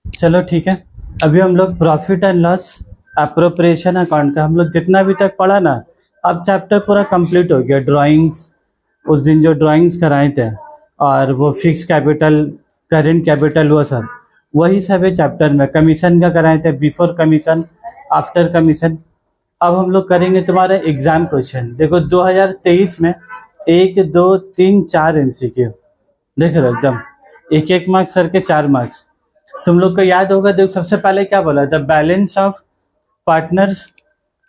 चलो ठीक है। अभी हम लोग profit and loss appropriation account का हम लोग जितना भी तक पढ़ा ना, अब चैप्टर पूरा कंप्लीट हो गया। ड्राइंग्स, उस दिन जो ड्राइंग्स कराए थे, और वो फिक्स कैपिटल, करेंट कैपिटल, वो सब वही सब है चैप्टर में। कमीशन का कराए थे, बिफोर कमीशन, आफ्टर कमीशन। अब हम लोग करेंगे तुम्हारे एग्जाम क्वेश्चन। देखो 2023 में 1 2 3 4 MCQ देख रहे हो, एकदम एक एक मार्क्स सर के 4 मार्क्स। तुम लोग को याद होगा, देखो सबसे पहले क्या बोला था, balance of partners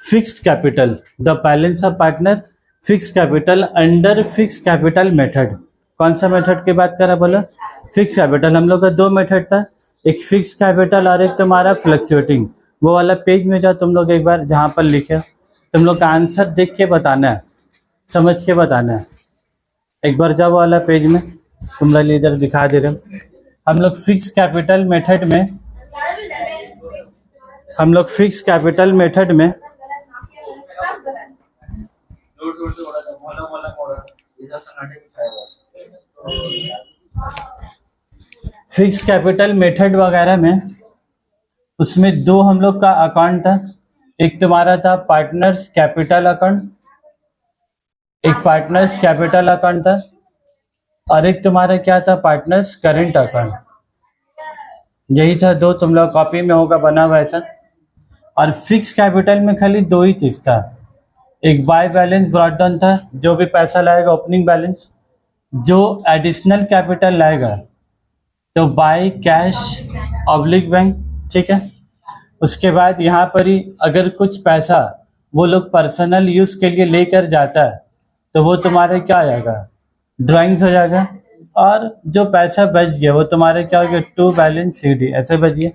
fixed capital, the balance of partner fix capital under fix capital method. कौन सा मेथड की बात करा, बोला फिक्स कैपिटल। हम लोग का 2 मेथड था, एक फिक्स कैपिटल और एक तुम्हारा फ्लक्चुएटिंग। वो वाला पेज में जाओ तुम लोग एक बार, जहाँ पर लिखे तुम लोग का आंसर देख के बताना है, समझ के बताना है। एक बार जाओ वाला पेज में, तुम लोग इधर दिखा दे रहे हो। हम लोग फिक्स कैपिटल मेथड में, हम लोग फिक्स कैपिटल मेथड में फिक्स कैपिटल मेथड वगैरह में, उसमें दो हम लोग का अकाउंट था। एक तुम्हारा था पार्टनर्स कैपिटल अकाउंट, एक पार्टनर्स कैपिटल अकाउंट था, और एक तुम्हारा क्या था, पार्टनर्स करंट अकाउंट। यही था दो, तुम लोग कॉपी में होगा बना हुआ ऐसा। और फिक्स कैपिटल में खाली दो ही चीज था, एक बाय बैलेंस ब्रॉट डाउन था, जो भी पैसा लाएगा ओपनिंग बैलेंस, जो एडिशनल कैपिटल लाएगा तो बाय कैश ऑब्लिक बैंक, ठीक है। उसके बाद यहाँ पर ही अगर कुछ पैसा वो लोग पर्सनल यूज के लिए लेकर जाता है तो वो तुम्हारे क्या आ जाएगा, ड्राइंग्स हो जाएगा। और जो पैसा बच गया वो तुम्हारे क्या हो गया, टू बैलेंस CD ऐसे बच गया।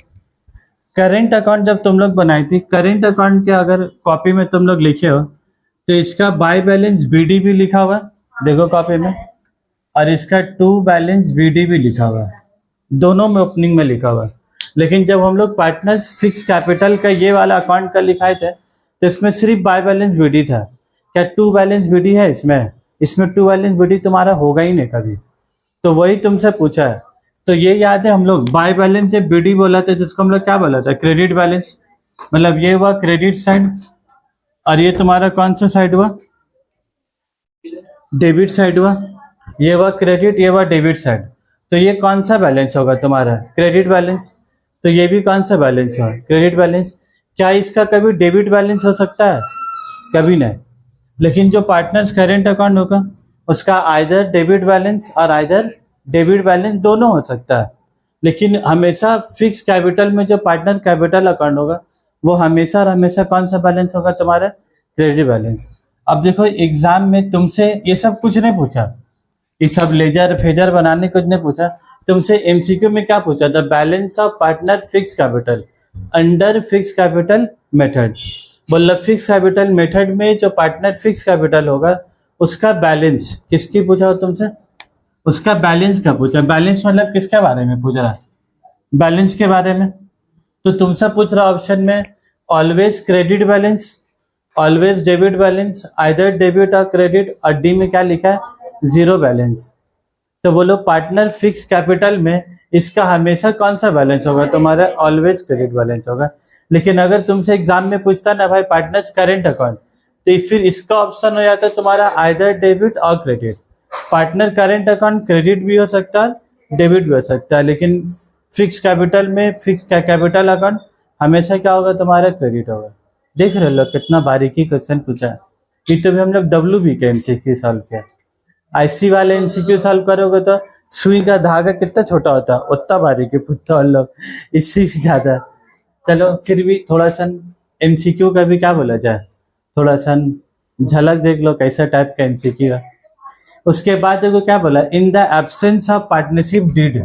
करेंट अकाउंट जब तुम लोग बनाई थी, करेंट अकाउंट के अगर कॉपी में तुम लोग लिखे हो तो इसका बाय बैलेंस BD भी लिखा हुआ है, देखो कॉपी में, और इसका टू बैलेंस BD भी लिखा हुआ है, दोनों में ओपनिंग में लिखा हुआ है। लेकिन जब हम लोग पार्टनर्स फिक्स कैपिटल का ये वाला अकाउंट का लिखाए थे तो इसमें सिर्फ बाय बैलेंस BD था। क्या टू बैलेंस BD है इसमें? इसमें टू बैलेंस BD तुम्हारा होगा ही नहीं कभी, तो वही तुमसे पूछा है। तो ये याद है, हम लोग बाय बैलेंस जब BD बोला था, जिसको हम लोग क्या बोला था, क्रेडिट बैलेंस। मतलब ये हुआ क्रेडिट साइड, और ये तुम्हारा कौन सा साइड हुआ, डेबिट साइड हुआ। ये हुआ क्रेडिट, ये हुआ डेबिट साइड। तो ये कौन सा बैलेंस होगा तुम्हारा, क्रेडिट बैलेंस। तो ये भी कौन सा बैलेंस हुआ, क्रेडिट बैलेंस। क्या इसका कभी डेबिट बैलेंस हो सकता है? कभी नहीं। लेकिन जो पार्टनर्स करेंट अकाउंट होगा उसका आइदर डेबिट बैलेंस और आइदर डेबिट बैलेंस दोनों हो सकता है। लेकिन हमेशा फिक्स कैपिटल में जो पार्टनर कैपिटल अकाउंट होगा वो हमेशा और हमेशा कौन सा बैलेंस होगा, तुम्हारा क्रेडिट बैलेंस। अब देखो एग्जाम में तुमसे ये सब कुछ नहीं पूछा, ये सब लेजर फेजर बनाने कुछ नहीं पूछा। तुमसे MCQ में क्या पूछा था, balance of partner fix capital under fix capital method. बोला फिक्स कैपिटल मेथड में जो पार्टनर फिक्स कैपिटल होगा उसका बैलेंस किसकी पूछा हो तुमसे, उसका बैलेंस का पूछा। बैलेंस मतलब किसके बारे में पूछ रहा है, बैलेंस के बारे में। तो तुमसे पूछ रहा ऑप्शन में always credit balance, always debit balance, either debit और क्रेडिट, और डी में क्या लिखा है, जीरो बैलेंस। तो बोलो पार्टनर फिक्स कैपिटल में इसका हमेशा कौन सा बैलेंस होगा, तुम्हारा ऑलवेज क्रेडिट बैलेंस होगा। लेकिन अगर तुमसे एग्जाम में पूछता ना भाई पार्टनर्स करेंट अकाउंट, तो फिर इसका ऑप्शन हो जाता है तुम्हारा आइदर डेबिट और credit. Partner current account credit भी हो सकता है, डेबिट भी हो सकता है, लेकिन फिक्स कैपिटल में फिक्स कैपिटल अकाउंट हमेशा क्या होगा, तुम्हारा क्रेडिट होगा। देख रहे लो कितना बारीकी क्वेश्चन पूछा है। ये तो भी हम लोग WB के MCQ सॉल्व किया। IC वाले MCQ सॉल्व करोगे तो सुई का धागा कितना छोटा होता है उतना बारीकी पूछता हम लोग, इससे भी ज्यादा। चलो फिर भी थोड़ा सा MCQ का भी क्या बोला जाए, थोड़ा सा झलक देख लो कैसा टाइप का MCQ है। उसके बाद देखो क्या बोला, in the absence of partnership deed,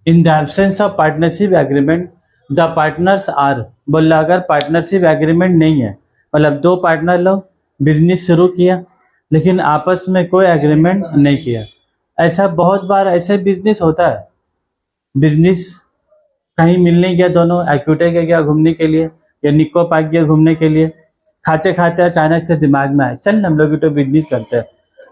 in the absence of partnership agreement the partners are. बोला अगर पार्टनरशिप एग्रीमेंट नहीं है, मतलब दो पार्टनर लोग बिजनेस शुरू किया लेकिन आपस में कोई एग्रीमेंट नहीं किया। ऐसा बहुत बार ऐसे बिजनेस होता है, बिजनेस कहीं मिलने गया, दोनों एक्यूटे के गया घूमने के लिए या निको पार्क गया घूमने के लिए, खाते खाते अचानक से दिमाग में आया चल हम लोग तो बिजनेस करते हैं।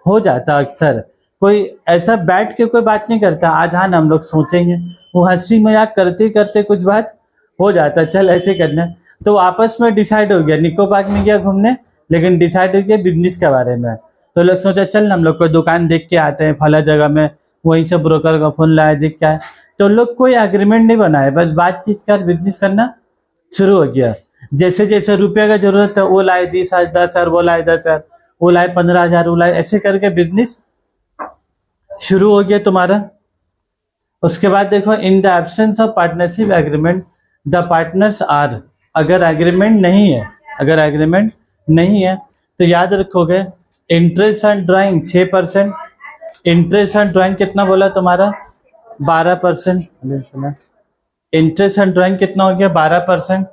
हो जाता अक्सर, कोई ऐसा बैठ के कोई बात नहीं करता, आज हाँ ना हम लोग सोचेंगे, वो हंसी मजाक करते करते कुछ बात हो जाता है, चल ऐसे करना है। तो आपस में डिसाइड हो गया, निको पार्क में गया घूमने, लेकिन डिसाइड हो गया बिजनेस के बारे में। तो लोग सोचा चल ना हम लोग कोई दुकान देख के आते हैं फला जगह में, वहीं से ब्रोकर का फोन लाया देख क्या है। तो लोग कोई एग्रीमेंट नहीं बनाए, बस बातचीत कर बिजनेस करना शुरू हो गया। जैसे जैसे रुपये का जरूरत है, वो लाए 10,000 वो लाए 10,000, वो लाए 15,000, वो लाए, ऐसे करके बिजनेस शुरू हो गया तुम्हारा। उसके बाद देखो, in the absence of partnership agreement the partners are, अगर एग्रीमेंट नहीं है, अगर एग्रीमेंट नहीं है तो याद रखोगे interest on drawing 6%, interest on drawing कितना बोला तुम्हारा 12%, इंटरेस्ट ऑन ड्राइंग कितना हो गया 12%।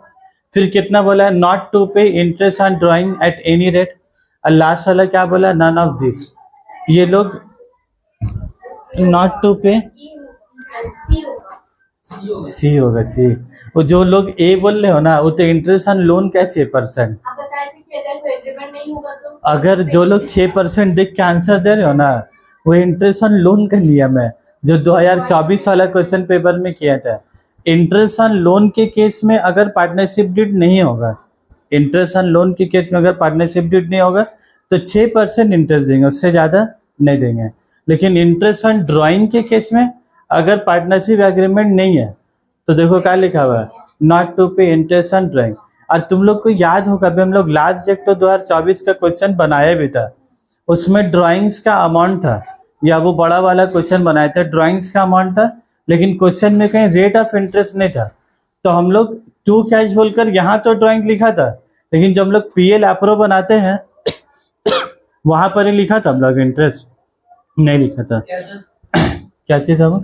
फिर कितना बोला है नॉट टू पे interest on drawing at any rate, और लास्ट वाला क्या बोला नन ऑफ दिस। ये लोग नॉट टू पे सी होगा सी, वो जो लोग ए बोल रहे हो ना वो तो इंटरेस्ट ऑन लोन क्या 6%। अगर जो लोग 6% देख के आंसर दे रहे हो ना वो इंटरेस्ट ऑन लोन का नियम है, जो 2024 वाला क्वेश्चन पेपर में किया था। इंटरेस्ट ऑन लोन के केस में अगर पार्टनरशिप डीड नहीं होगा, इंटरेस्ट ऑन लोन के केस में अगर पार्टनरशिप डीड नहीं होगा तो 6% इंटरेस्ट देंगे, उससे ज़्यादा नहीं देंगे। लेकिन इंटरेस्ट ऑन ड्राइंग के केस में अगर पार्टनरशिप एग्रीमेंट नहीं है तो देखो क्या लिखा हुआ है नॉट टू पे इंटरेस्ट ऑन ड्राइंग। और तुम लोग को याद होगा अभी हम लोग लास्ट डेट तो 2024 का क्वेश्चन बनाया भी था, उसमें ड्राइंग्स का अमाउंट था, या वो बड़ा वाला क्वेश्चन बनाया था ड्राइंग्स का अमाउंट था, लेकिन क्वेश्चन में कहीं रेट ऑफ इंटरेस्ट नहीं था। तो हम लोग टू कैश बोलकर यहाँ तो ड्राइंग लिखा था, लेकिन जब हम लोग पीएल एप्रो बनाते हैं वहां पर ही लिखा था हम लोग, इंटरेस्ट नहीं लिखा था। क्या चीज है वो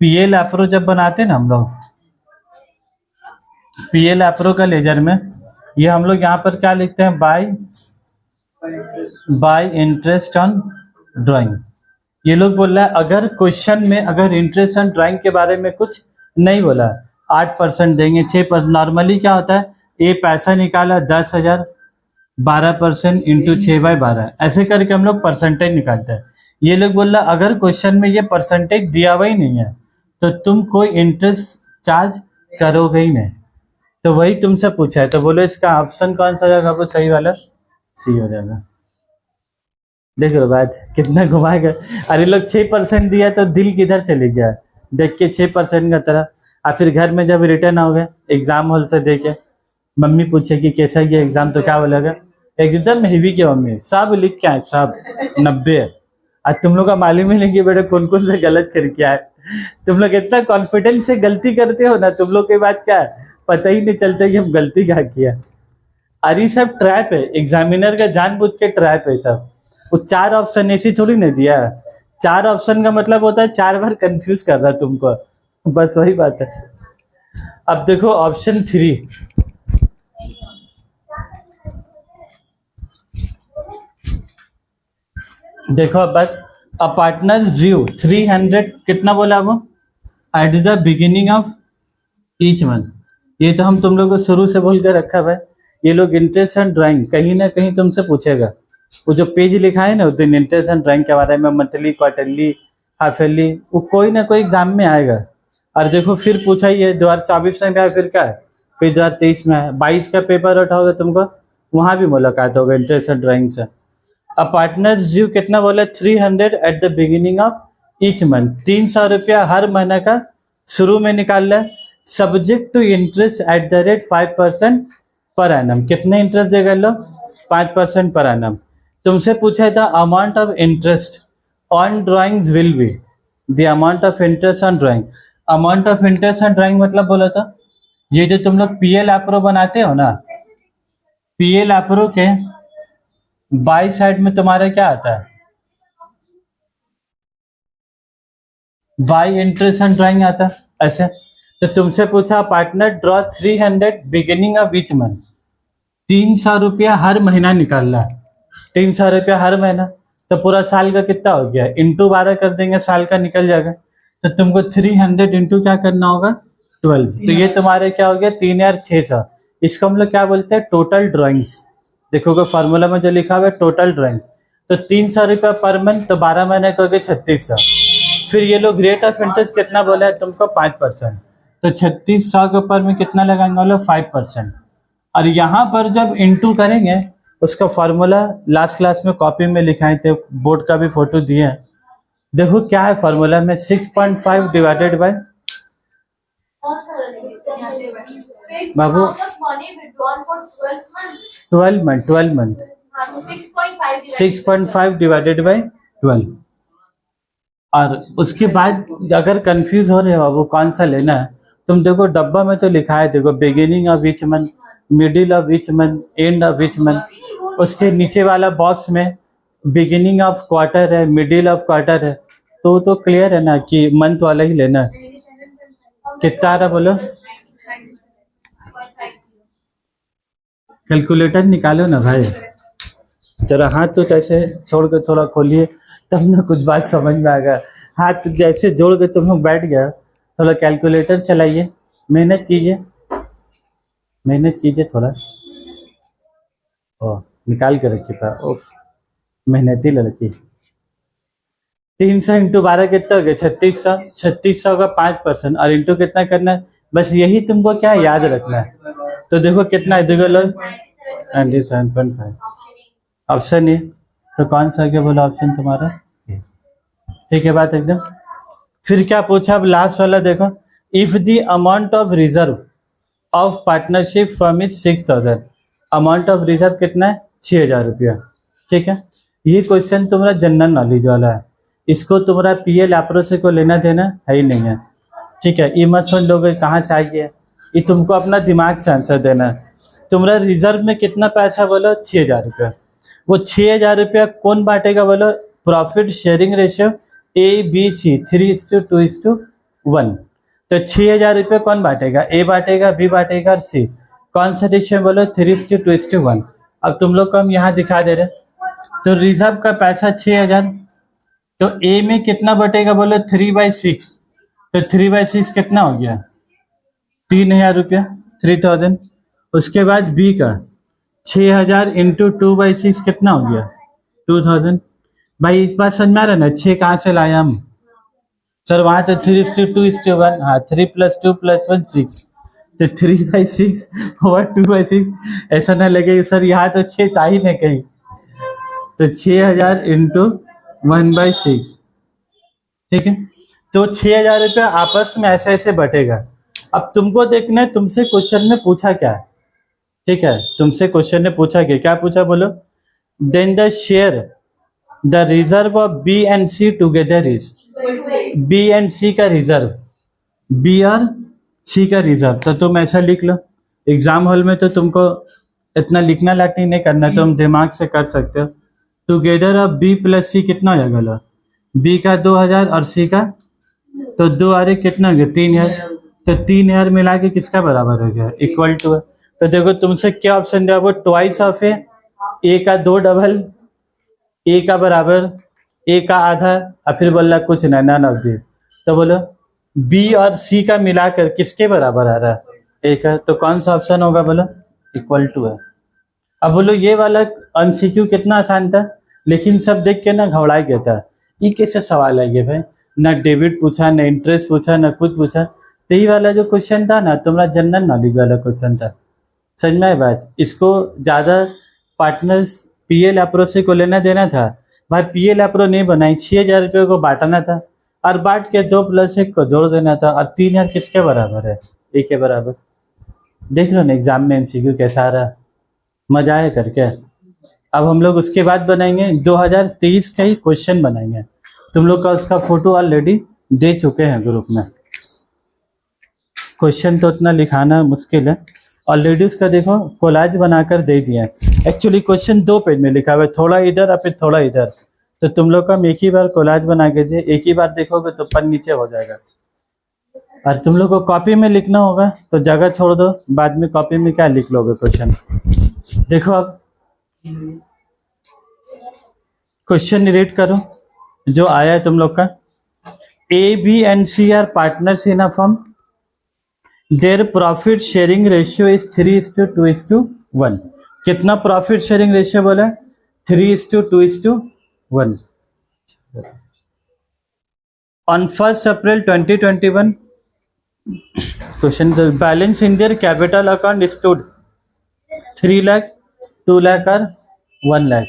पीएल एप्रो जब बनाते हैं ना हम लोग, पीएल एप्रो का लेजर में ये हम लोग यहाँ पर क्या लिखते हैं बाय इंटरेस्ट ऑन ड्राइंग। ये लोग बोल रहा है अगर क्वेश्चन में अगर इंटरेस्ट ऑन ड्राइंग के बारे में कुछ नहीं बोला 8% देंगे 6%। नॉर्मली क्या होता है ये पैसा निकाला 10,000 12% इंटू 6/12 ऐसे करके हम लोग परसेंटेज निकालते हैं। ये लोग बोल रहा अगर क्वेश्चन में ये परसेंटेज दिया हुआ ही नहीं है तो तुम कोई इंटरेस्ट चार्ज करोगे ही नहीं। तो वही तुमसे पूछा है, तो बोलो इसका ऑप्शन कौन सा जाएगा, वो सही वाला सी हो जाएगा। देख लो बात कितना घुमाएगा। अरे लोग 6% दिया तो दिल किधर चले गया देख के 6% का तरह। और फिर घर में जब रिटर्न आओगे एग्जाम हॉल से देके मम्मी पूछेगी कैसा गया एग्जाम तो क्या बोलेगा एकदम हेवी गया मम्मी, सब लिख के आए सब 90। आज तुम लोग का मालूम ही नहीं कि बेटा कौन कौन से गलत करके आए। तुम लोग इतना कॉन्फिडेंस से गलती करते हो ना, तुम लोग की बात क्या है पता ही नहीं चलता कि हम गलती क्या किया। अरे सब ट्रैप है, एग्जामिनर का जानबूझ के ट्रैप है सब। वो 4 ऑप्शन ऐसी थोड़ी नहीं दिया, 4 ऑप्शन का मतलब होता है 4 बार कंफ्यूज कर रहा है तुमको, बस वही बात है। अब देखो ऑप्शन 3, देखो अब बस अ पार्टनर्स ड्यू 300 कितना बोला वो eight the beginning of each month. ये तो हम तुम लोग को शुरू से बोल कर रखा है। ये लोग इंटरेस्ट ऑन ड्राइंग कहीं ना कहीं तुमसे पूछेगा, वो जो पेज लिखा है ना उस दिन इंटरेस्ट ऑन ड्राइंग के बारे में मंथली क्वार्टरली हाफ ईयरली, वो कोई ना कोई एग्जाम में आएगा। और देखो फिर पूछा ही है 2024 में क्या, फिर क्या है, फिर 2023 में है, 22 का पेपर उठाओगे तुमको वहां भी मुलाकात होगा इंटरेस्ट ऑन ड्राइंग से। अ पार्टनर्स ड्यू कितना बोला 300 at the beginning of each month, 300 रुपया हर महीने का शुरू में निकाल लें, subject to interest at the rate 5% per annum. कितने इंटरेस्ट देगा लो 5% पर एनम। तुमसे पूछा था amount of interest on drawings will be the amount of interest on drawing. Amount of interest on drawing मतलब बोला था ये जो तुम लोग पीएल एप्रो बनाते हो ना, पीएल एप्रो के बाई साइड में तुम्हारा क्या आता है बाई इंटरेस्ट ऑन ड्राइंग आता है ऐसे। तो तुमसे पूछा partner draw 300 beginning of each month, 300 रुपया हर महीना निकालना है, 300 रुपया हर महीना तो पूरा साल का कितना हो गया इंटू 12 कर देंगे साल का निकल जाएगा। तो तुमको 300 इंटू क्या करना होगा 12, तो ये तुम्हारे क्या हो गया 3,600। इसको हम लोग क्या बोलते हैं टोटल ड्राइंग्स। देखोगे फार्मूला में जो लिखा हुआ है टोटल ड्राइंग, तो 300 रुपया पर मंथ, तो 12 महीने को हो गए 3600। फिर ये लोग रेट ऑफ इंटरेस्ट कितना बोला है तुमको 5%, तो 3600 के ऊपर में कितना लगाएंगे बोलो 5%। और यहाँ पर जब इंटू करेंगे उसका फॉर्मूला लास्ट क्लास में कॉपी में लिखाए थे, बोर्ड का भी फोटो दिए हैं, देखो क्या है फॉर्मूला में 6.5 divided by Babu 12 month 6.5 divided by 12। और उसके बाद अगर कंफ्यूज हो रहे हो बाबू कौन सा लेना है, तुम देखो डब्बा में तो लिखा है, देखो beginning of which month, middle of which month, end of which month. उसके नीचे वाला बॉक्स में बिगिनिंग ऑफ क्वार्टर है, मिडिल ऑफ क्वार्टर है, तो क्लियर है ना कि मंथ वाला ही लेना है। कितना आ रहा बोलो, कैलकुलेटर निकालो ना भाई, जरा हाथ तो ऐसे छोड़ के थोड़ा खोलिए तब ना कुछ बात समझ में आएगा। हाथ जैसे जोड़ के तुम लोग बैठ गया, थोड़ा कैलकुलेटर चलाइए, मेहनत कीजिए थोड़ा। ओ निकाल के रखिए पा, ओफ मेहनती लड़की। 300 इंटू 12 कितना हो गया 3600, 3600 का 5% और इंटू कितना करना है, बस यही तुमको क्या याद रखना है। तो देखो कितना है, देखो लो 97.5 ऑप्शन ए, तो कौन सा क्या बोला ऑप्शन तुम्हारा, ठीक है बात एकदम। फिर क्या पूछा, अब लास्ट वाला देखो, if the amount of reserve of partnership firm is 6000, amount of reserve कितना है 6000 रुपया, ठीक है। ये क्वेश्चन तुम्हारा जनरल नॉलेज वाला है, इसको तुम्हारा पीएल एप्रोच को लेना देना है ही नहीं है, ठीक है। ये मत सुन लोगे कहाँ से आ गया, ये तुमको अपना दिमाग से आंसर देना है। तुम्हारा रिजर्व में कितना पैसा बोलो 6000 रुपया, वो 6000 रुपया कौन बांटेगा बोलो, प्रॉफिट शेयरिंग रेशियो ABC 3:2:1। तो 6000 रुपये कौन बांटेगा, ए बांटेगा, बी बांटेगा और सी, कौन सा रेशियो बोलो 3:2:1। अब तुम लोग को हम यहाँ दिखा दे रहे, तो रिजर्व का पैसा 6000, तो ए में कितना बटेगा बोलो 3/6, तो 3/6 कितना हो गया 3000 रुपया 3000। उसके बाद बी का 6000 इंटू 2/6 कितना हो गया 2000। भाई इस बात समझ में आ रहा है ना, 6 कहाँ से लाया हम सर, वहां तो 3:2:1, हाँ 3 + 2 + 1 6, तो 3/6 और 2/6, ऐसा ना लगे सर यहाँ तो 6 था ही नहीं कहीं, तो 6000 इंटू 1/6, ठीक है। तो 6000 रुपया आपस में ऐसे ऐसे बटेगा। अब तुमको देखना है तुमसे क्वेश्चन में पूछा क्या है, ठीक है, तुमसे क्वेश्चन ने पूछा क्या पूछा बोलो, then the share the reserve of B and C together is, B and C का रिजर्व, बी और सी का रिजर्व, तो तुम ऐसा लिख लो। एग्जाम हॉल में तो तुमको इतना लिखना लाटनी नहीं करना, तुम दिमाग से कर सकते हो। टुगेदर ऑफ बी प्लस सी कितना हो जाएगा, बी का 2000 और सी का, तो 2 आ रहे कितना हो गया 3000, तो 3000 मिला के किसका बराबर हो गया इक्वल टू है। तो देखो तुमसे क्या ऑप्शन दिया, वो ट्वाइस ऑफ ए का 2 डबल, ए का बराबर, ए का आधा, और फिर बोला कुछ ना, नन ऑफ दिस, तो बोलो बी और सी का मिलाकर किसके बराबर आ रहा है ए का, तो कौन सा ऑप्शन होगा बोलो इक्वल टू है। अब बोलो ये वाला एमसीक्यू कितना आसान था, लेकिन सब देख के ना घबरा गया था, ये कैसे सवाल है ये भाई, ना डेबिट पूछा, ना इंटरेस्ट पूछा, ना कुछ पूछा। तो ये वाला जो क्वेश्चन था ना तुम्हारा जनरल नॉलेज वाला क्वेश्चन था, समझ में आया बात। इसको ज़्यादा पार्टनर्स पीएल अप्रोच को लेना देना था भाई, पीएल अप्रोच नहीं बनाई, 6000 रुपये को बांटना था और बांट के 2 + 1 को जोड़ देना था, और 3000 किसके बराबर है ए के बराबर। देख लो ना एग्जाम में एमसीक्यू कैसा आ रहा, मजा आया करके। अब हम लोग उसके बाद बनाएंगे 2023 का ही क्वेश्चन बनाएंगे, तुम लोग का उसका फोटो ऑलरेडी दे चुके हैं ग्रुप में। क्वेश्चन तो उतना लिखाना मुश्किल है, ऑलरेडी उसका देखो कोलाज बनाकर दे दिया है। एक्चुअली क्वेश्चन 2 पेज में लिखा हुआ है, थोड़ा इधर और फिर थोड़ा इधर, तो तुम लोग का हम एक ही बार कोलाज बना के दिए, एक ही बार देखोगे तो ऊपर नीचे हो जाएगा। और तुम लोग को कॉपी में लिखना होगा तो जगह छोड़ दो, बाद में कॉपी में क्या लिख लोगे क्वेश्चन। देखो अब क्वेश्चन रीड करो जो आया है तुम लोग का, A B and C are partners in a firm, their profit sharing ratio is 3:2:1। कितना प्रॉफिट शेयरिंग रेशियो बोला 3:2:1। 1. On 1st April 2021, question, the balance in their capital account stood 3 lakh, 2 lakh और 1 lakh,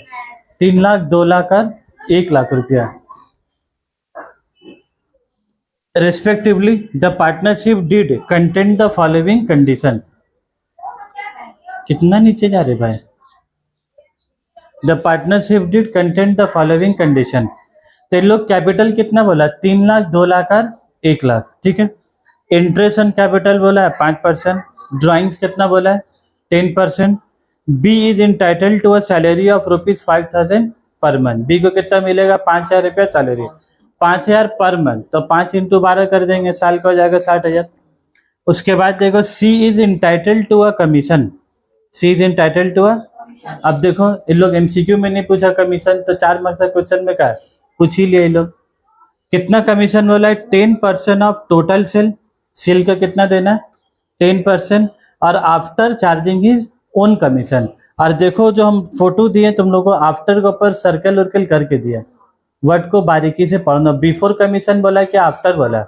3 लाख, 2 लाख और 1 लाख रुपया respectively. The partnership did contain the following condition. कितना नीचे जा रहे भाई? The partnership did contain the following condition. तो लोग कैपिटल कितना बोला? 3 लाख, 2 लाख और 1 लाख, ठीक है. इंटरेस्ट ऑन कैपिटल बोला है 5%. ड्राइंग्स कितना बोला है? 10%. B is entitled to a salary of ₹5,000 per month. B को कितना मिलेगा? 5,000 रुपया सैलरी, 5,000 पर मंथ. तो 5 इंटू 12 कर देंगे, साल का हो जाएगा 60,000. उसके बाद देखो, C is entitled to a commission. C is entitled to a, अब देखो इन लोग एमसीक्यू में नहीं पूछा कमीशन, तो 4 मार्क्स का क्वेश्चन में क्या पूछ ही लिया इन लोग. कितना कमीशन बोला है? 10% ऑफ टोटल सेल. सेल का कितना देना है? 10%, और after charging his own commission. और देखो जो हम फोटो दिए तुम लोग को, आफ्टर के ऊपर सर्कल वर्कल करके दिया. वर्ड को बारीकी से पढ़ना. बिफोर कमीशन बोला कि आफ्टर बोला?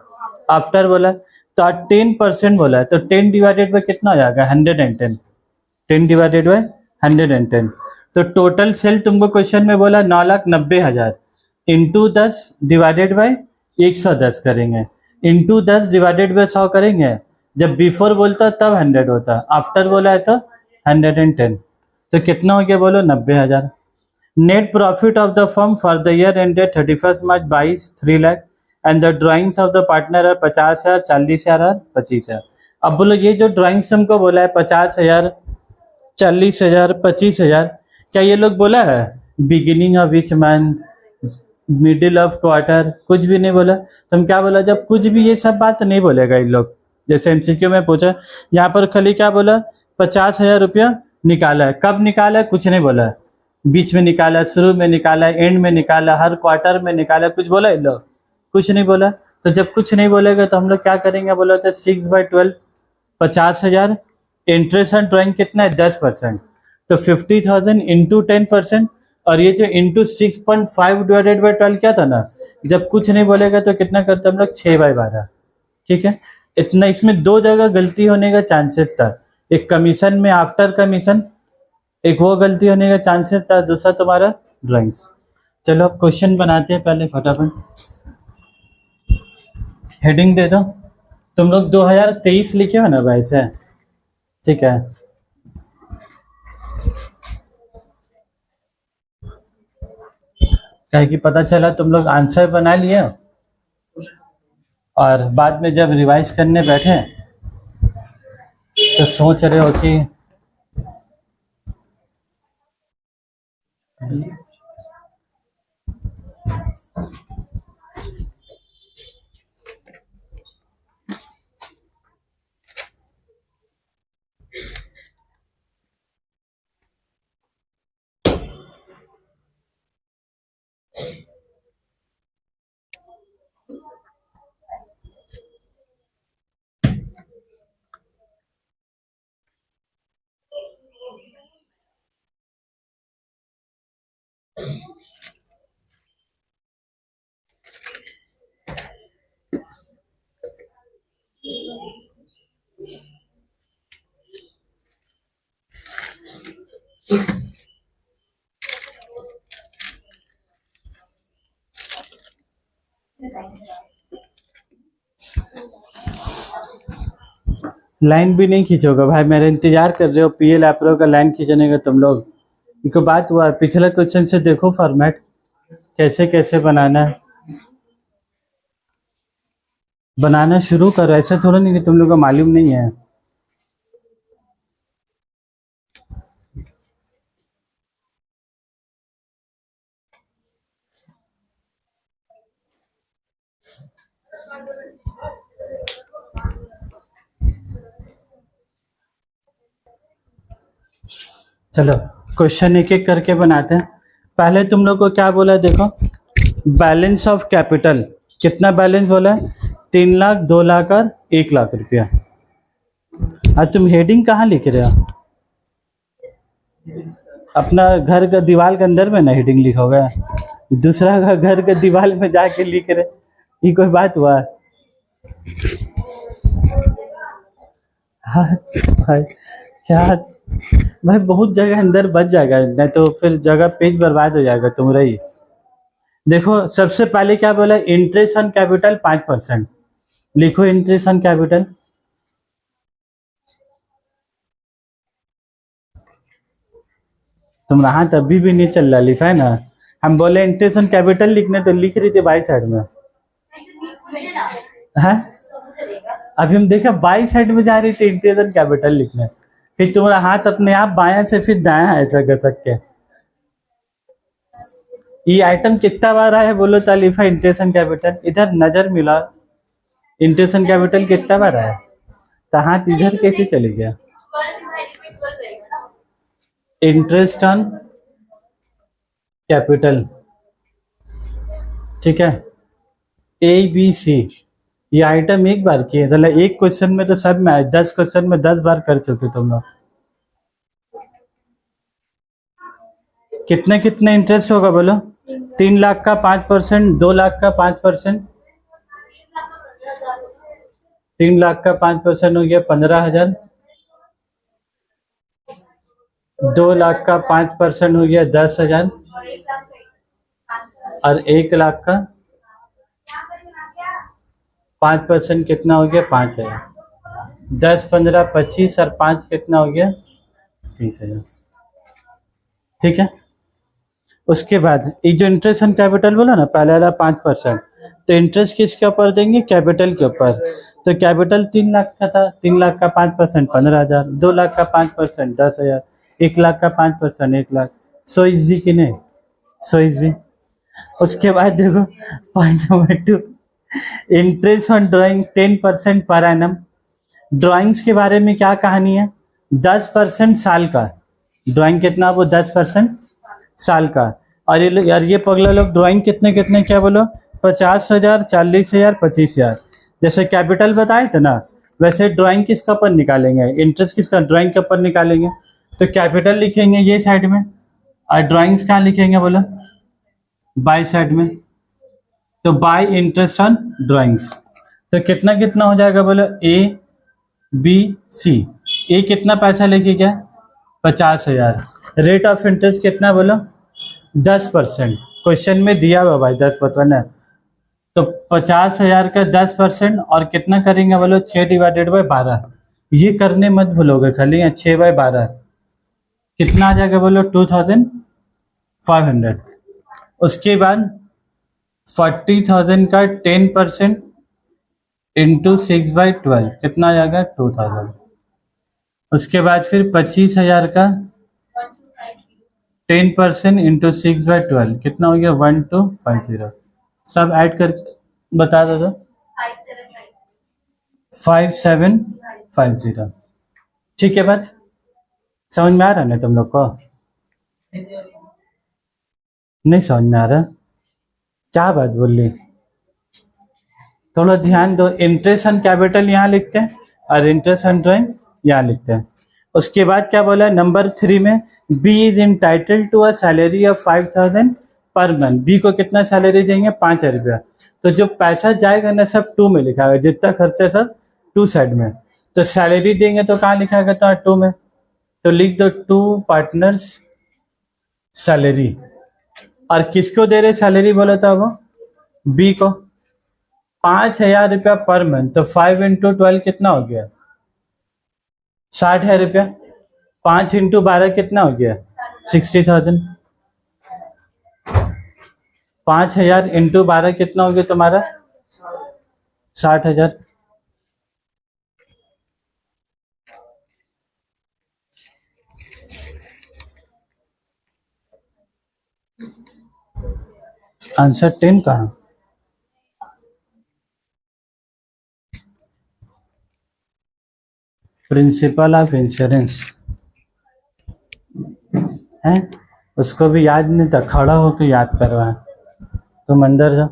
आफ्टर बोला. तो 10% बोला है, तो 10 डिवाइडेड बाय कितना हो जाएगा? 110. 10 डिवाइडेड बाय 110. तो टोटल सेल तुमको क्वेश्चन में बोला 9,90,000 इंटू 10 डिवाइडेड बाय 110 करेंगे, इंटू 10 डिवाइडेड बाय 100 करेंगे. जब बिफोर बोलता तब 100 होता, आफ्टर बोला है तो 110. तो कितना हो गया बोलो? 90,000. Net profit of the firm for the year ended 31 March 22, 3 lakh. And the drawings of the partner है 50,000, 40,000 और 25,000. अब बोलो ये जो ड्राइंग्स तुमको बोला है 50,000, 40,000, 25,000, क्या ये लोग बोला है beginning of which month, middle of quarter? कुछ भी नहीं बोला. तुम क्या बोला? जब कुछ भी ये सब बात नहीं बोलेगा इन लोग. जैसे एमसीक्यू में पूछा, यहाँ पर खाली क्या बोला? 50,000 रुपया निकाला है. कब निकाला है? कुछ नहीं बोला है. बीच में निकाला है, शुरू में निकाला है, एंड में निकाला, हर क्वार्टर में निकाला. कुछ बोला इन लोग? कुछ नहीं बोला. तो जब कुछ नहीं बोलेगा तो हम लोग क्या करेंगे? बोला था 6/12, 50,000. इंटरेस्ट ऑन ड्राइंग कितना है? 10%. तो 50,000 इंटू 10%, और ये जो इंटू 6.5 डिवाइडेड बाई 12 क्या था ना? जब कुछ नहीं बोलेगा तो कितना करते हम लोग? 6/12. ठीक है. इतना. इसमें 2 जगह गलती होने का चांसेस था. एक कमीशन में आफ्टर कमीशन, एक वो गलती होने का चांसेस था, दूसरा तुम्हारा ड्राइंग्स. चलो अब क्वेश्चन बनाते हैं पहले फटाफट. हेडिंग दे दो. तुम लोग 2023 लिखे हो ना भाई से? ठीक है. क्या कि पता चला तुम लोग आंसर बना लिए और बाद में जब रिवाइज करने बैठे तो सोच रहे हो कि लाइन भी नहीं खींचोगे भाई. मेरा इंतजार कर रहे हो पीएल एप्रो का लाइन खींचने का तुम लोग. एक बात हुआ, पिछला क्वेश्चन से देखो फॉर्मेट कैसे कैसे बनाना शुरू करो. ऐसा थोड़ा नहीं कि तुम लोग को मालूम नहीं है. चलो क्वेश्चन एक एक करके बनाते हैं. पहले तुम लोग को क्या बोला? देखो बैलेंस ऑफ कैपिटल. कितना बैलेंस बोला है? 3 लाख, 2 लाख और 1 लाख रुपया. अब तुम हेडिंग कहाँ लिख रहे हो? अपना घर का दीवार के अंदर में ना हेडिंग लिखोगे? दूसरा का घर के दीवार में जाके लिख रहे, ये कोई बात हुआ? हाँ भाई, क्या भाई, बहुत जगह अंदर बच जाएगा, नहीं तो फिर जगह पेज बर्बाद हो जाएगा तुम रही। देखो सबसे पहले क्या बोला, इंटरेस्ट ऑन कैपिटल 5%। लिखो इंटरेस्ट ऑन कैपिटल। तुम्हारा हाथ अभी भी नहीं चल रहा, लिखा है ना? हम बोले इंटरेस्ट ऑन कैपिटल लिखने, तो लिख रही थी बाई साइड में। है, अभी हम देखा बाई साइड में जा रही थी इंटरेस्ट ऑन कैपिटल लिखने, फिर तुम्हारा हाथ अपने आप बाया से फिर दाया ऐसा घसक के। ये आइटम कितना बार आया है बोलो तालिफा, इंटरेस्ट ऑन कैपिटल? इधर नजर मिला, इंटरेस्ट ऑन कैपिटल कितना बार आया? तो हाथ इधर कैसे चले गया? इंटरेस्ट ऑन कैपिटल, ठीक है, ए बी सी। ये आइटम एक बार किए, मतलब एक क्वेश्चन में तो सब में आए, 10 क्वेश्चन में 10 बार कर चुके तुम लोग। कितने कितने इंटरेस्ट होगा बोलो? 3 लाख का 5%, 2 लाख का 5%, 3 लाख का 5% हो गया 15,000, 2 लाख का 5% हो गया 10,000, और 1 लाख का 5% कितना हो गया? 5,000। 10, 15, 25 और 5 कितना हो गया? 30,000। ठीक है, उसके बाद ये जो इंटरेस्ट ऑन कैपिटल बोला ना, पहले वाला 5%, तो इंटरेस्ट किसके ऊपर देंगे? कैपिटल के ऊपर। तो कैपिटल 3 लाख का था, 3 लाख का 5% 15,000, 2 लाख का 5% 10,000, 1 लाख का 5% 1 लाख। सो इजी कि नहीं? So easy. उसके बाद देखो point number 2, interest on drawing 10% per annum. Drawings के बारे में क्या कहानी है? 10% साल का ड्राइंग कितना, वो 10% साल का। और ये यार ये पगला लोग ड्राइंग कितने कितने क्या बोलो, 50,000, 40,000, 25,000। जैसे कैपिटल बताए थे ना, वैसे ड्राइंग किसका पर निकालेंगे, इंटरेस्ट किसका, ड्राइंग के ऊपर निकालेंगे। तो कैपिटल लिखेंगे ये साइड में, और ड्राइंग्स कहाँ लिखेंगे बोलो? बाई साइड में। तो बाई इंटरेस्ट ऑन ड्राइंग्स, तो कितना कितना हो जाएगा बोलो? A B C. ए कितना पैसा लेके गया? 50,000। रेट ऑफ इंटरेस्ट कितना बोलो? 10%। क्वेश्चन में दिया हुआ भाई 10% है, तो 50,000 का 10% और कितना करेंगे बोलो? 6/12। ये करने मत भूलोगे खाली, 6/12 कितना आ जाएगा बोलो? 2,500। उसके बाद 40,000 का 10% इंटू 6/12 कितना आ जाएगा? 2,000। उसके बाद फिर 25,000 का 10% इंटू 6/12 कितना हो गया? 1,250। सब ऐड कर बता दो तो 5,750। ठीक है, बात समझ में आ रहा है ना तुम लोग को? नहीं समझ में आ रहा? क्या बात बोल ली? थोड़ा ध्यान दो, इंटरेस्ट ऑन कैपिटल यहाँ लिखते हैं और इंटरेस्ट ऑन ड्राइंग यहाँ लिखते हैं। उसके बाद क्या बोला नंबर 3 में, B is entitle to a salary of 5,000 per month. B को कितना सैलरी देंगे? 5,000 रुपया। तो जो पैसा जाएगा ना सब 2 में लिखा है, जितना खर्चा सब 2 साइड में। तो सैलरी देंगे तो कहाँ लिखा गया? तो 2 में, तो लिख दो 2 पार्टनर्स सैलरी। और किसको दे रहे सैलरी बोला था वो? बी को। 5,000 रुपया पर मंथ, तो 5 इंटू 12 कितना हो गया? 60,000 रुपया। 5 इंटू 12 कितना हो गया? 60,000। 5,000 इंटू 12 कितना हो गया तुम्हारा? 60,000। आंसर 10 कहाँ? प्रिंसिपल ऑफ इंश्योरेंस है, उसको भी याद नहीं था, खड़ा होकर याद कर रहा है। तुम अंदर जाओ,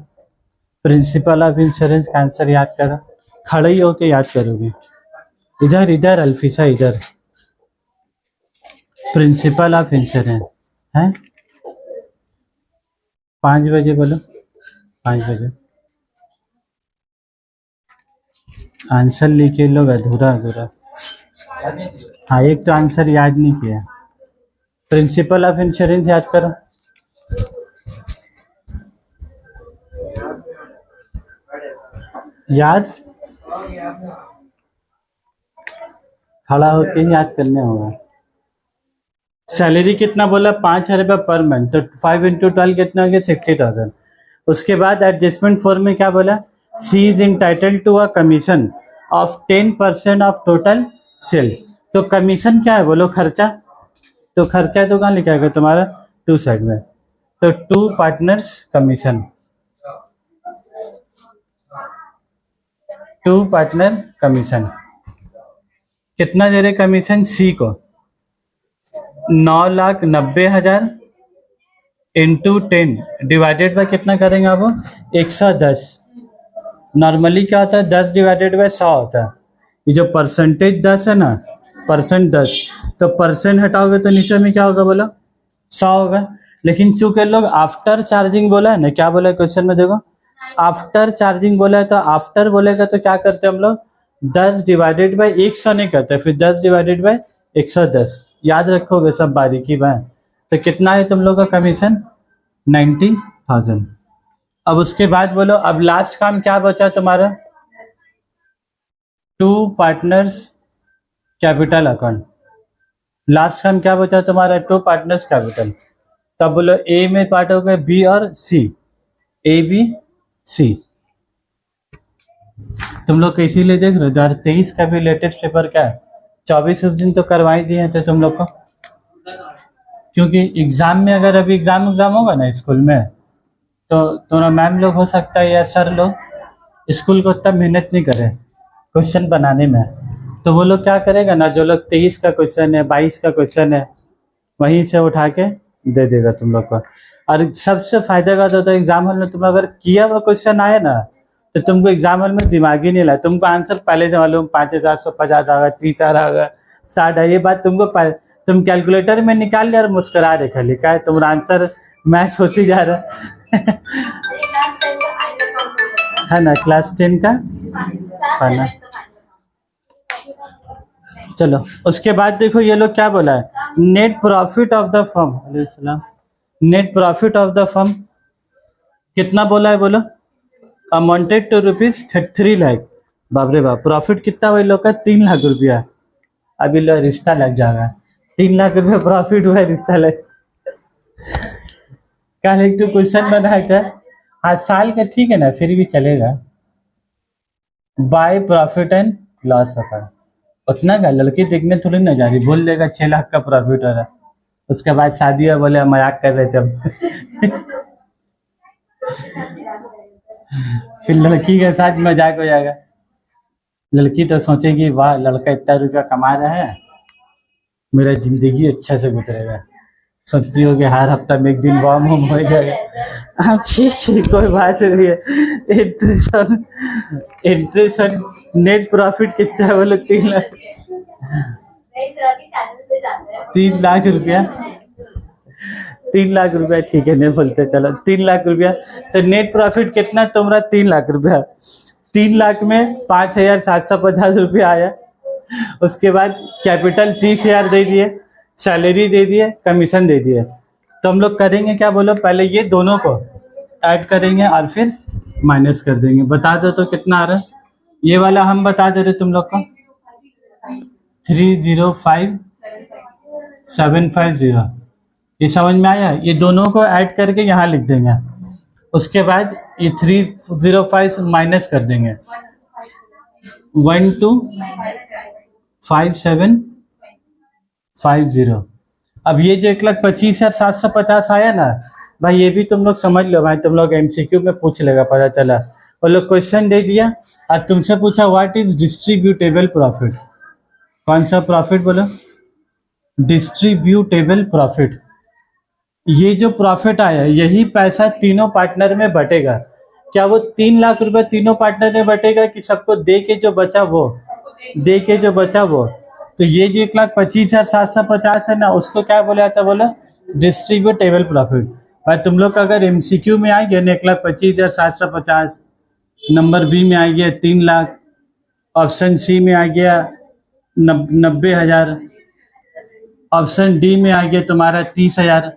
प्रिंसिपल ऑफ इंश्योरेंस का आंसर याद करो, खड़े ही होकर याद करोगे। इधर इधर अल्फिसा, इधर प्रिंसिपल ऑफ इंश्योरेंस है। 5 बजे बोलो, 5 बजे। आंसर लिखे लोग अधूरा अधूरा। हाँ, एक तो आंसर याद नहीं किया। प्रिंसिपल ऑफ इंश्योरेंस याद करो। याद खड़ा होके ही याद करने होगा। सैलरी कितना बोला, 5,000 रुपये पर मंथ, तो 5 × 12 कितना हो गया, 60,000। उसके बाद एडजस्टमेंट फॉर्म में क्या बोला, C is entitled to a commission of 10% of total sale. तो कमीशन क्या है बोलो, खर्चा। तो खर्चा तो कहाँ लिखा है तुम्हारा, 2 साइड में। तो 2 पार्टनर्स कमीशन, 2 पार्टनर कमीशन कितना दे रहे कमीशन सी को, 9,90,000 इंटू 10 डिवाइडेड बाय कितना करेंगे आप, 110। नॉर्मली क्या होता है, 10 डिवाइडेड बाय 100 होता है। ये जो परसेंटेज 10 है ना, परसेंट 10, तो परसेंट हटाओगे तो नीचे में क्या होगा बोला, 100 होगा। लेकिन चूंकि लोग आफ्टर चार्जिंग बोला है ना, क्या बोला है क्वेश्चन में देखो, आफ्टर चार्जिंग बोला है, तो आफ्टर बोलेगा तो क्या करते हैं हम लोग, 10 डिवाइडेड बाय 100 नहीं करते, फिर 10 डिवाइडेड बाय 110। याद रखोगे सब बारीकी में। तो कितना है तुम लोग का कमीशन, 90,000। अब उसके बाद बोलो, अब लास्ट काम क्या बचा तुम्हारा, 2 पार्टनर्स कैपिटल अकाउंट। लास्ट काम क्या बचा तुम्हारा, 2 पार्टनर्स कैपिटल। तब बोलो ए में पार्ट हो गए बी और सी, ए बी सी। तुम लोग इसीलिए देख रहे हो 2023 का भी लेटेस्ट पेपर क्या है, 24 उस दिन तो करवाई दिए थे तुम लोग को, क्योंकि एग्जाम में अगर अभी एग्जाम होगा ना स्कूल में, तो तुम्हारा मैम लोग हो सकता है या सर लोग स्कूल को उतना मेहनत नहीं करे क्वेश्चन बनाने में। तो वो लोग क्या करेगा ना, जो लोग 23 का क्वेश्चन है, 22 का क्वेश्चन है, वहीं से उठा के दे देगा तुम लोग को। और सबसे फायदा का होता है एग्जाम हॉल में, तुम अगर किया हुआ क्वेश्चन आए ना, तो तुमको एग्जाम हॉल में दिमाग ही नहीं लगा, तुमको आंसर पहले से मालूम, 5,450 आएगा, 30 आ रहा, 60 है, ये बात तुमको तुम कैलकुलेटर में निकाल लिया और मुस्कुरा रहे खाली, क्या है तुम्हारा आंसर मैच होती जा रहा है ना, क्लास 10 का फाइनल। चलो उसके बाद देखो ये लोग क्या बोला है, net profit of the firm, net profit of the firm कितना बोला है बोलो, अमाउंटेड टू ₹3 लाख। बाप रे बाप, प्रॉफिट कितना हुआ लोग का, 3 लाख रुपया। अभी लो रिश्ता लग जाएगा, 3 लाख रुपया प्रॉफिट हुआ है, रिश्ता लग। कल एक तो क्वेश्चन बनाया था, हाँ साल का ठीक है ना, फिर भी चलेगा। By profit and loss account, उतना का लड़की देखने थोड़ी ना जा रही, बोल देगा 6 लाख का प्रॉफिट हो रहा है, उसके बाद शादी है बोले मजाक कर रहे थे हम फिर लड़की के साथ मजाक हो जाएगा, लड़की तो सोचेगी वाह लड़का इतना रुपया कमा रहा है, मेरा जिंदगी अच्छा से गुजरेगा। सोचती हो कि हर हफ्ता में एक दिन वार्म होम हो जाएगा। हाँ ठीक है, कोई बात नहीं है। इंटरेस्ट और नेट प्रॉफिट कितना है बोलो, 3 लाख, 3 लाख रुपया, 3 लाख रुपया ठीक है, नहीं बोलते चलो 3 लाख रुपया। तो नेट प्रॉफिट कितना तुम्हारा, 3 लाख रुपया। 3 लाख में 5,750 रुपया आया, उसके बाद कैपिटल 30,000 दे दिए, सैलरी दे दिए, कमीशन दे दिए। तो हम लोग करेंगे क्या बोलो, पहले ये दोनों को ऐड करेंगे और फिर माइनस कर देंगे। बता दो तो कितना आ रहा है, ये वाला हम बता दे रहे तुम लोग को, 305,750। ये समझ में आया, ये दोनों को ऐड करके यहाँ लिख देंगे, उसके बाद ये 305 माइनस कर देंगे, 125750। अब ये जो 1,25,750 आया ना भाई, ये भी तुम लोग समझ लो भाई, तुम लोग एमसीक्यू में पूछ लेगा, पता चला वो लोग क्वेश्चन दे दिया और तुमसे पूछा व्हाट इज डिस्ट्रीब्यूटेबल प्रॉफिट। कौन सा प्रॉफिट बोलो, डिस्ट्रीब्यूटेबल प्रॉफिट। ये जो प्रॉफिट आया यही पैसा तीनों पार्टनर में बटेगा। क्या वो 3 लाख रुपए तीनों पार्टनर में बटेगा कि सबको दे के जो बचा वो, दे के जो बचा वो। तो ये जो 1,25,750 है ना, उसको क्या बोला जाता है बोला, डिस्ट्रीब्यूटेबल प्रॉफिट। और तुम लोग का अगर एमसीक्यू में आ गया ना 1,25,750, नंबर बी में आ गया 3 लाख, ऑप्शन सी में आ गया 90,000, ऑप्शन डी में आ गया तुम्हारा 30,000।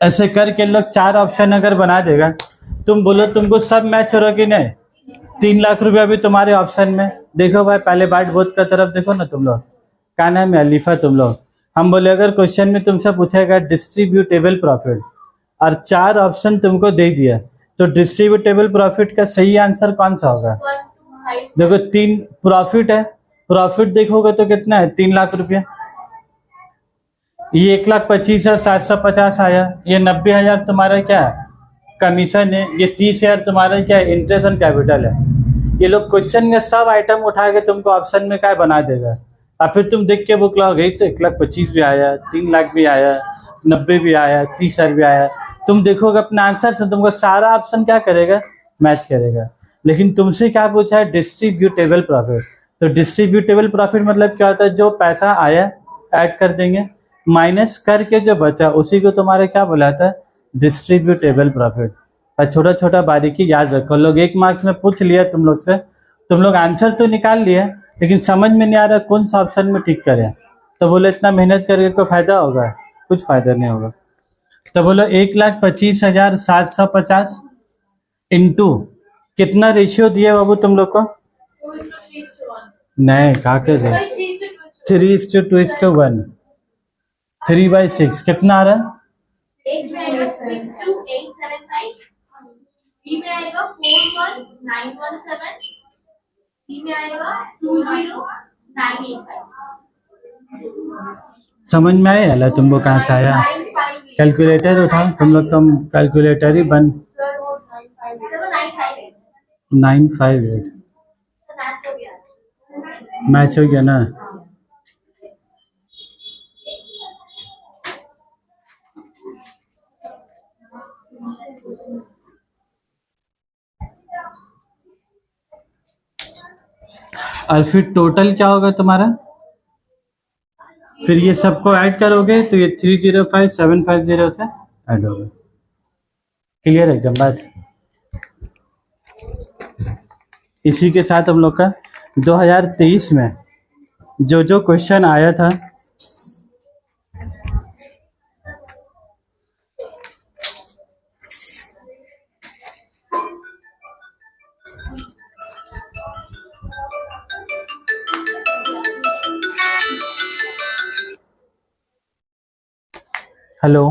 ऐसे करके लोग 4 ऑप्शन अगर बना देगा, तुम बोलो तुमको सब मैच हो रहा कि नहीं? 3 लाख रुपया भी तुम्हारे ऑप्शन में। देखो भाई, पहले बाट बोध का तरफ देखो ना तुम लोग, क्या नाम है, अलीफा तुम लोग। हम बोले अगर क्वेश्चन में तुमसे पूछेगा डिस्ट्रीब्यूटेबल प्रॉफिट और 4 ऑप्शन तुमको दे दिया, तो डिस्ट्रीब्यूटेबल प्रॉफिट का सही आंसर कौन सा होगा? देखो 3 प्रॉफिट है, प्रॉफिट देखोगे तो कितना है, 3 लाख रुपया। ये 1,25,750 आया, ये 90,000 तुम्हारा क्या है, कमीशन है, ये 30,000 तुम्हारा क्या है, इंटरेस्ट ऑन कैपिटल है। ये लोग क्वेश्चन के सब आइटम उठा के तुमको ऑप्शन में क्या बना देगा, और फिर तुम देख के बुक लाओगे तो 1,25,000 भी आया, 3 लाख भी आया, 90 भी आया, 30,000 भी आया। तुम देखोगे अपना आंसर से तुमको सारा ऑप्शन क्या करेगा, मैच करेगा। लेकिन तुमसे क्या पूछा है, डिस्ट्रीब्यूटेबल प्रॉफिट। तो डिस्ट्रीब्यूटेबल प्रॉफिट मतलब क्या होता है, जो पैसा आया ऐड कर देंगे, माइनस करके जो बचा उसी को तुम्हारे क्या बुलाता है, डिस्ट्रीब्यूटेबल प्रॉफिट। और छोटा छोटा बारीकी याद रखो, लोग 1 मार्क्स में पूछ लिया तुम लोग से, तुम लोग आंसर तो निकाल लिया, लेकिन समझ में नहीं आ रहा कौन सा ऑप्शन में टिक करें। तो बोले इतना मेहनत करके कोई फायदा होगा, कुछ फायदा नहीं होगा। तो बोलो 1,25,750 इंटू कितना रेशियो दिया बाबू तुम लोग को? नहीं, कहा के 3:2:1, 3/6 कितना आ रहा है? समझ में आया अला तुमको कहाँ से आया? कैलकुलेटर उठाओ तुम लोग, तुम कैलकुलेटर ही बन। 958 मैच हो गया ना? और फिर टोटल क्या होगा तुम्हारा? फिर ये सबको ऐड करोगे तो ये 305,750 से ऐड होगा। क्लियर एकदम बात? इसी के साथ हम लोग का 2023 में जो जो क्वेश्चन आया था, हेलो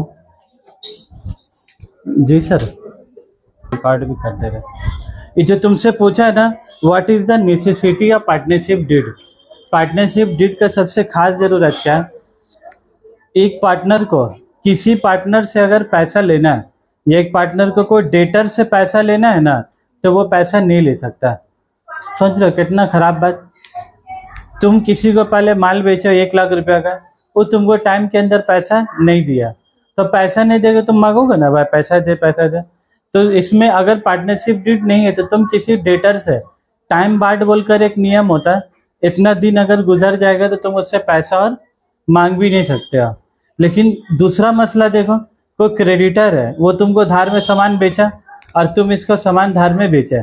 जी सर, रिकॉर्ड भी कर दे रहे। ये जो तुमसे पूछा है ना, what is the necessity of partnership deed. Partnership deed का सबसे खास जरूरत क्या है, एक पार्टनर को किसी पार्टनर से अगर पैसा लेना है, या एक पार्टनर को कोई डेटर से पैसा लेना है ना, तो वो पैसा नहीं ले सकता। सोच लो कितना खराब बात। तुम किसी को पहले माल बेचो 1 लाख रुपया का, वो तुमको टाइम के अंदर पैसा नहीं दिया, तो पैसा नहीं देगा तुम मांगोगे ना भाई पैसा दे पैसा दे। तो इसमें अगर पार्टनरशिप डीड नहीं है तो तुम किसी डेटर से टाइम बार्ट बोलकर एक नियम होता है, इतना दिन अगर गुजर जाएगा तो तुम उससे पैसा और मांग भी नहीं सकते हो। लेकिन दूसरा मसला देखो, कोई क्रेडिटर है, वो तुमको धार में सामान बेचा और तुम इसको सामान धार में बेचा।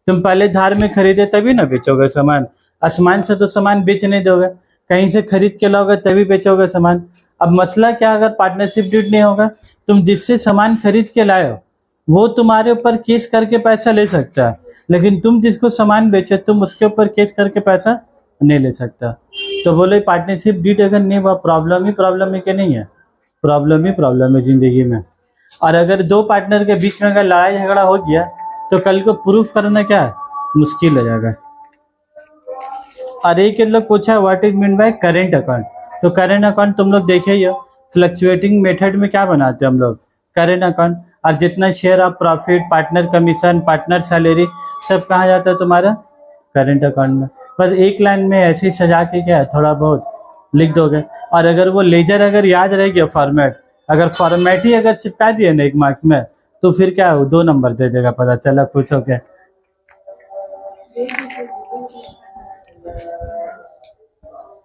तुम पहले धार में खरीदे तभी ना बेचोगे सामान, आसमान से तो सामान बेच नहीं दोगे, कहीं से खरीद के लाओगे तभी बेचोगे सामान। अब मसला क्या, अगर पार्टनरशिप डीड नहीं होगा, तुम जिससे सामान खरीद के लाए हो वो तुम्हारे ऊपर केस करके पैसा ले सकता है, लेकिन तुम जिसको सामान बेचे तुम उसके ऊपर केस करके पैसा नहीं ले सकता। तो बोले पार्टनरशिप डीड अगर नहीं हुआ, प्रॉब्लम ही कि नहीं है, प्रॉब्लम है जिंदगी में। और अगर 2 पार्टनर के बीच में अगर लड़ाई झगड़ा हो गया तो कल को प्रूफ करना क्या है, मुश्किल हो जाएगा। और एक लोग पूछा what is mean by current account. तो करेंट अकाउंट तुम लोग देखे ही हो, फ्लक्चुएटिंग मेथड में क्या बनाते हैं हम लोग, करेंट अकाउंट। और जितना share of profit, partner commission, partner salary, सब कहाँ जाता है तुम्हारा, करेंट अकाउंट में। बस एक लाइन में ऐसे ही सजा के क्या है, थोड़ा बहुत लिख दोगे। और अगर वो लेजर अगर याद रह गया फॉर्मेट, अगर फॉर्मेट ही अगर चिपका दिया ना 1 मार्क्स में, तो फिर क्या है 2 नंबर दे देगा, पता चला खुश हो गया।